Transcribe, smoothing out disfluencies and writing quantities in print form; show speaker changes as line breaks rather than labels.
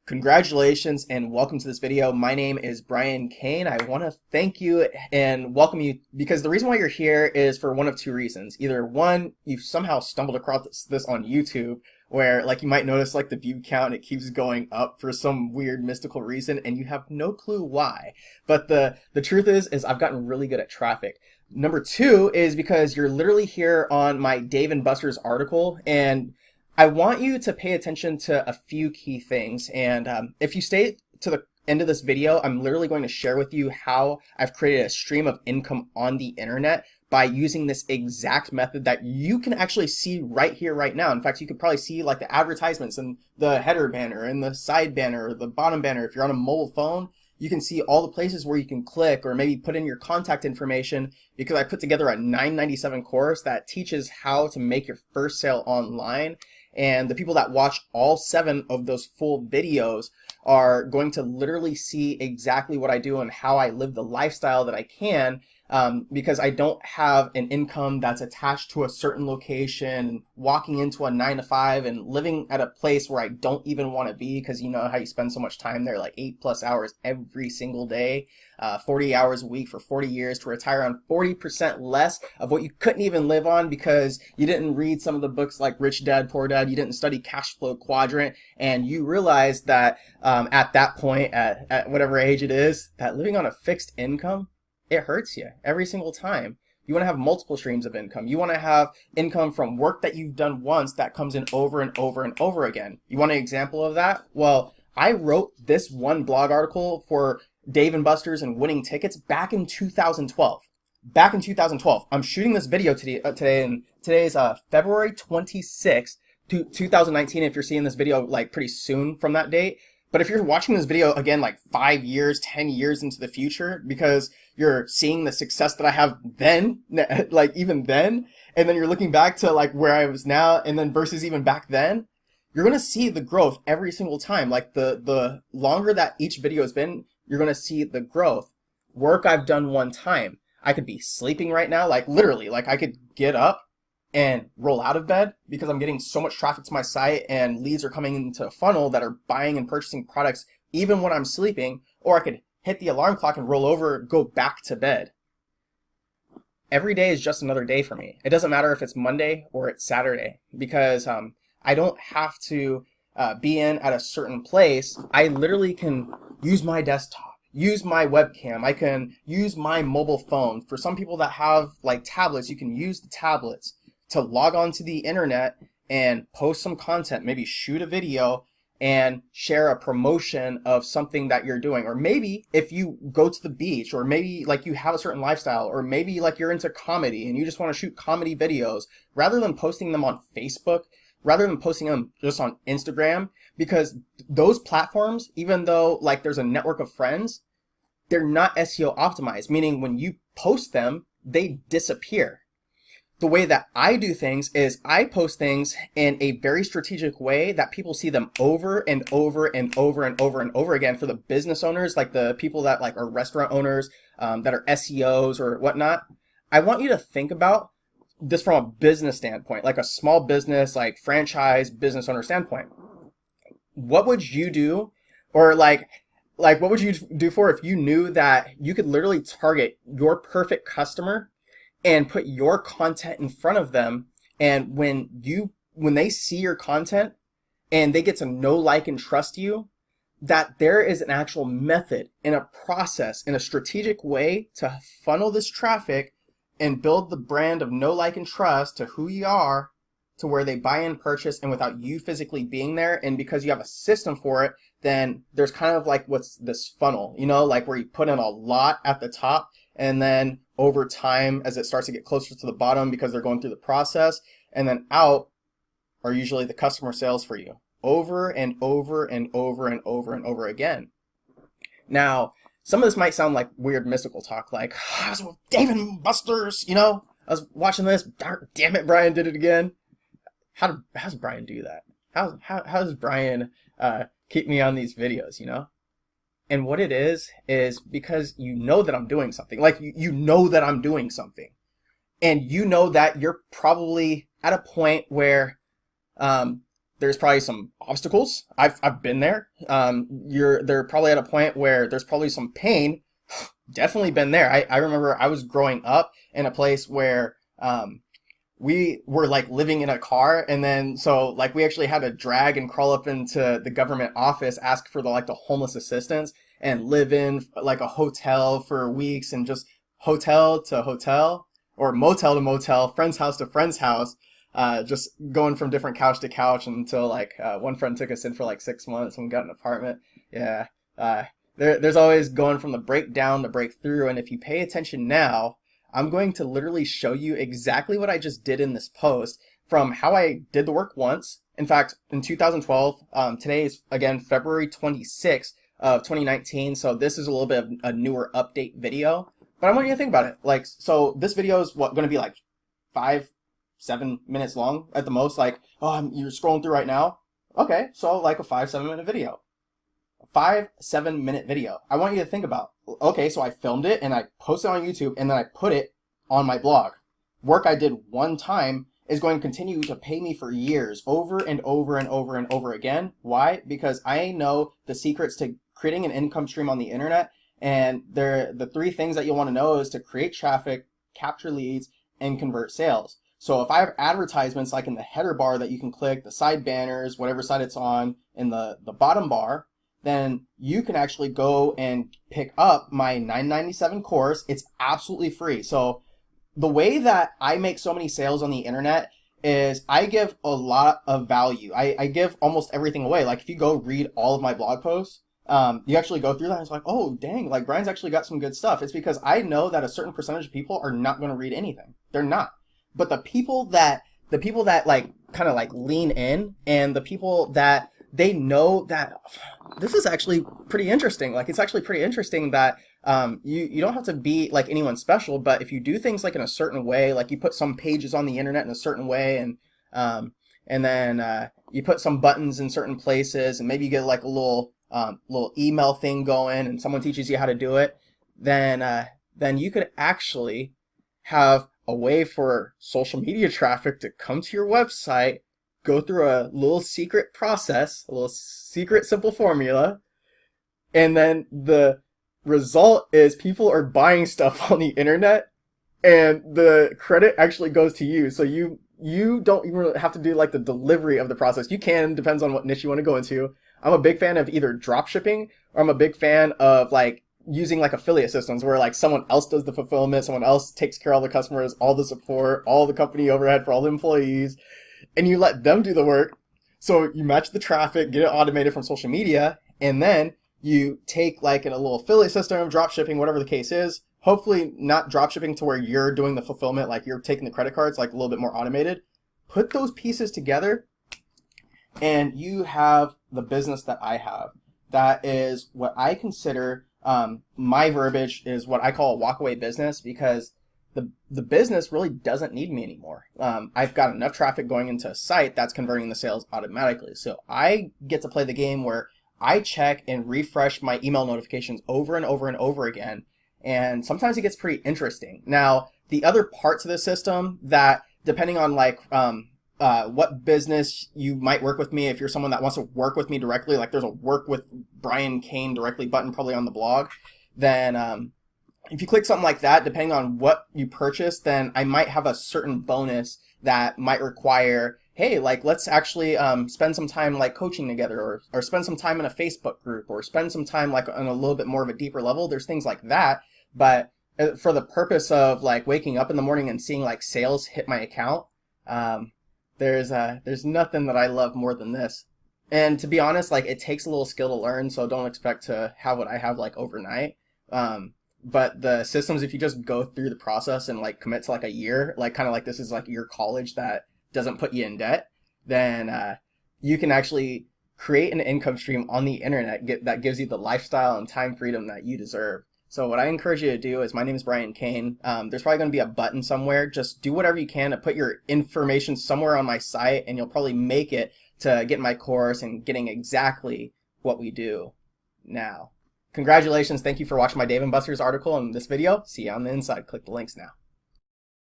Congratulations and welcome to this video. My name is Brian Cain. I want to thank you and welcome you because the reason why you're here is for one of two reasons. Either one, you've somehow stumbled across this on YouTube where you might notice the view count, it keeps going up for some weird mystical reason and you have no clue why. But the truth is I've gotten really good at traffic. Number two is because you're literally here on my Dave & Buster's article, and I want you to pay attention to a few key things, and if you stay to the end of this video, I'm literally going to share with you how I've created a stream of income on the internet by using this exact method that you can actually see right here, right now. In fact, you could probably see the advertisements and the header banner and the side banner or the bottom banner. If you're on a mobile phone, you can see all the places where you can click or maybe put in your contact information, because I put together a $9.97 course that teaches how to make your first sale online. And the people that watch all 7 of those full videos are going to literally see exactly what I do and how I live the lifestyle that I can, because I don't have an income that's attached to a certain location, walking into a 9-to-5 and living at a place where I don't even want to be, because you know how you spend so much time there, 8+ hours every single day, 40 hours a week for 40 years to retire on 40% less of what you couldn't even live on because you didn't read some of the books like Rich Dad, Poor Dad, you didn't study cash flow quadrant, and you realize that at that point, at whatever age it is, that living on a fixed income, it hurts you every single time. You want to have multiple streams of income. You want to have income from work that you've done once that comes in over and over and over again. You want an example of that? Well, I wrote this one blog article for Dave & Buster's and winning tickets back in 2012. Back in 2012. I'm shooting this video today, and today is February 26th, 2019, if you're seeing this video pretty soon from that date. But if you're watching this video again 5 years, 10 years into the future, because you're seeing the success that I have then, even then, and then you're looking back to where I was now, and then versus even back then, you're going to see the growth every single time. The longer that each video has been, you're going to see the growth. Work I've done one time. I could be sleeping right now, literally, I could get up and roll out of bed because I'm getting so much traffic to my site and leads are coming into a funnel that are buying and purchasing products even when I'm sleeping, or I could hit the alarm clock and roll over, go back to bed. Every day is just another day for me. It doesn't matter if it's Monday or it's Saturday, because I don't have to be in at a certain place. I literally can use my desktop, use my webcam, I can use my mobile phone. For some people that have tablets, you can use the tablets to log on to the internet and post some content, maybe shoot a video and share a promotion of something that you're doing. Or maybe if you go to the beach, or maybe you have a certain lifestyle, or maybe you're into comedy and you just want to shoot comedy videos, rather than posting them on Facebook, rather than posting them just on Instagram, because those platforms, even though there's a network of friends, they're not SEO optimized, meaning when you post them, they disappear. The way that I do things is I post things in a very strategic way that people see them over and over and over and over and over again. For the business owners, the people that are restaurant owners, that are SEOs or whatnot, I want you to think about this from a business standpoint, a small business, franchise business owner standpoint. What would you do, or what would you do for if you knew that you could literally target your perfect customer and put your content in front of them, and when they see your content and they get to know, like, and trust you, that there is an actual method and a process and a strategic way to funnel this traffic and build the brand of know, like, and trust to who you are, to where they buy and purchase, and without you physically being there. And because you have a system for it, then there's kind of what's this funnel, where you put in a lot at the top, and then over time, as it starts to get closer to the bottom because they're going through the process, and then out are usually the customer sales for you over and over and over and over and over again. Now, some of this might sound like weird mystical talk, I was with Dave & Buster's, I was watching this, damn it, Brian did it again. How does Brian do that? How does Brian keep me on these videos, And what it is because you know that I'm doing something. You know that I'm doing something. And you know that you're probably at a point where there's probably some obstacles. I've been there. They're probably at a point where there's probably some pain. Definitely been there. I remember I was growing up in a place where we were like living in a car, and then so like we actually had to drag and crawl up into the government office, ask for the homeless assistance, and live in like a hotel for weeks, and just hotel to hotel or motel to motel, friend's house to friend's house, just going from different couch to couch until one friend took us in for like 6 months and we got an apartment. Yeah. There's always going from the breakdown to breakthrough, and if you pay attention now, I'm going to literally show you exactly what I just did in this post, from how I did the work once. In fact, in 2012, today is again February 26th of 2019, so this is a little bit of a newer update video. But I want you to think about it. So this video is going to be like 5-7 minutes long at the most. You're scrolling through right now. Okay, so like a 5-7 minute video. 5-7 minute video. I want you to think about, okay, so I filmed it and I posted it on YouTube and then I put it on my blog. Work I did one time is going to continue to pay me for years, over and over and over and over again. Why? Because I know the secrets to creating an income stream on the internet, and the 3 things that you'll want to know is to create traffic, capture leads, and convert sales. So if I have advertisements like in the header bar that you can click, the side banners, whatever side it's on, in the bottom bar, then you can actually go and pick up my $9.97 course. It's absolutely free. So the way that I make so many sales on the internet is I give a lot of value. I give almost everything away. Like if you go read all of my blog posts, you actually go through that and it's like, oh dang, like Brian's actually got some good stuff. It's because I know that a certain percentage of people are not going to read anything. They're not. But the people that like kind of like lean in, and the people that they know that this is actually pretty interesting. Like it's actually pretty interesting that you don't have to be like anyone special, but if you do things like in a certain way, like you put some pages on the internet in a certain way, and then you put some buttons in certain places, and maybe you get like a little email thing going, and someone teaches you how to do it, then you could actually have a way for social media traffic to come to your website, go through a little secret process, a little secret simple formula, and then the result is people are buying stuff on the internet, and the credit actually goes to you. So you don't even have to do like the delivery of the process. You can, depends on what niche you want to go into. I'm a big fan of either drop shipping, or I'm a big fan of like using like affiliate systems where like someone else does the fulfillment, someone else takes care of all the customers, all the support, all the company overhead for all the employees, and you let them do the work. So you match the traffic, get it automated from social media, and then you take like in a little affiliate system, drop shipping, whatever the case is, hopefully not drop shipping to where you're doing the fulfillment, like you're taking the credit cards, like a little bit more automated. Put those pieces together and you have the business that I have. That is what I consider, my verbiage is what I call a walkaway business, because the business really doesn't need me anymore. I've got enough traffic going into a site that's converting the sales automatically. So I get to play the game where I check and refresh my email notifications over and over and over again. And sometimes it gets pretty interesting. Now, the other parts of the system that, depending on like what business you might work with me, if you're someone that wants to work with me directly, like there's a work with Brian Cain directly button probably on the blog, then if you click something like that, depending on what you purchase, then I might have a certain bonus that might require, hey, like let's actually spend some time like coaching together, or spend some time in a Facebook group, or spend some time like on a little bit more of a deeper level. There's things like that. But for the purpose of like waking up in the morning and seeing like sales hit my account, there's nothing that I love more than this. And to be honest, like it takes a little skill to learn, so don't expect to have what I have like overnight. But the systems, if you just go through the process and like commit to like a year, like kind of like this is like your college that doesn't put you in debt, then you can actually create an income stream on the internet that gives you the lifestyle and time freedom that you deserve. So what I encourage you to do is, my name is Brian Cain. There's probably going to be a button somewhere. Just do whatever you can to put your information somewhere on my site, and you'll probably make it to get my course and getting exactly what we do now. Congratulations. Thank you for watching my Dave & Buster's article and this video. See you on the inside. Click the links now.